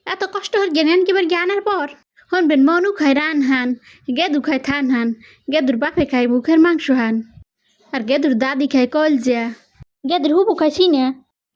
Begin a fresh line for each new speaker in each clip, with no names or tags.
এত কষ্ট হয়ে জ্ঞান কিবার জ্ঞানের পর হনবেন মনু খায় রান হান গেদু খায় থান হান গেদুর বাপে খায় মুখের মাংস হান আর গেদুর দাদি খায় কলজা গেদুর হুবু খায় সিনা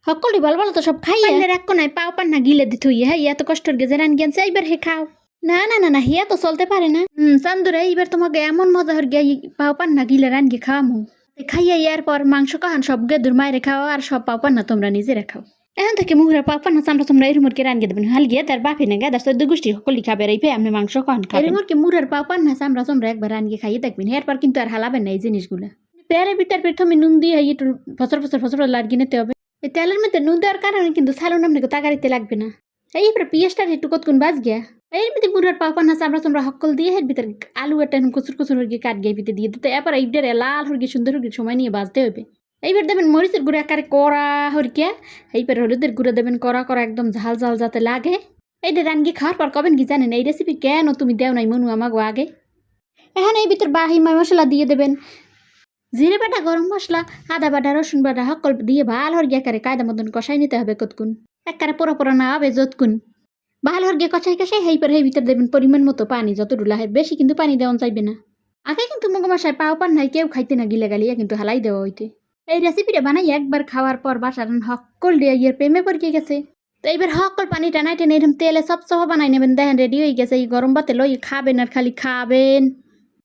সকলই ভালো ভালো তো সব খাই এক কোনায় পাও পান না গিলে দিত হইয়া হ্যাঁ এত কষ্ট গে রান জ্ঞান এইবার হে খাও না না না না হিয়া তো চলতে পারে না চান্দুরে এইবার তোমাকে এমন মজা হর গিয়ে পাও পান না গিলে রান গিয়ে খাওয়ামু খাইয়া ইয়ার পর মাংস কাহান সব গেদুর মায়েরে খাও আর সব পাও পান না তোমরা নিজেরা খাও এখন থেকে মুহুরা পাপা না চামড়া তোমরা এর মুরকে রান দেবেন হাল গিয়ে তার বাপে না গাদার সদ্য গোষ্ঠী সকলি খাবে এই পে আপনি মাংস কন খাবেন এর মুরকে মুরার পাপা না চামড়া তোমরা একবার রান গিয়ে খাইয়ে দেখবেন এরপর কিন্তু আর হালাবেন না এই জিনিসগুলো পেয়ারের ভিতর প্রথমে নুন দিয়ে একটু ফসর ফসর ফসর লাগিয়ে নিতে হবে এই তেলের মধ্যে নুন দেওয়ার কারণে কিন্তু সালুন আপনাকে তাগারিতে লাগবে না এইবার পিঁয়াজটা একটু কতক্ষণ বাজ গিয়া এর ভিতরে মুরার পাপা না চামড়া তোমরা সকল দিয়ে এর ভিতরে আলু একটা কুচুর কুচুর হয়ে কাট গিয়ে ভিতরে দিয়ে দিতে এরপর এইটার লাল হয়ে সুন্দর হয়ে সময় নিয়ে বাজতে হবে এইবার দেবেন মরিচের গুঁড়ো একারে কড়া হরিকে এইবার হলুদের গুঁড়ো দেবেন কড়া কড়া একদম ঝাল ঝাল যাতে লাগে এইটা রানগি খাওয়ার পর কবেন কি জানেন এই রেসিপি কেন তুমি দেও নাই মনু আমাগো আগে এখন এই ভিতর বাহি মশলা দিয়ে দেবেন জিরে বাটা গরম মশলা আদা বাটা রসুন বাটা সকল দিয়ে ভালো হরগে একারে কায়দা মতন কষাই নিতে হবে কতক্ষণ একারে পোড়া পোড়া না হবে যতক্ষণ ভালো হরগে কষাই কষাই হেইবার এই ভিতর দেবেন পরিমাণ মতো পানি যত ডুলা হয় বেশি কিন্তু পানি দেওয়া চাইবে না আগে কিন্তু মগমাশায় পাও পান নাই কেউ খাইতে না গিলে গালিয়া কিন্তু হালাই দেওয়া হইতে এই রেসিপিটা বানাই একবার খাওয়ার পর বাসার হকল দিয়ে ইয়ের প্রেমে পড়ে গেছে তো এইবার হকল পানি টানাই টেনে এরকম তেলে সব সহ বানাই নেবেন দেখেন রেডি হয়ে গেছে এই গরম ভাতে লই খাবেন আর খালি খাবেন।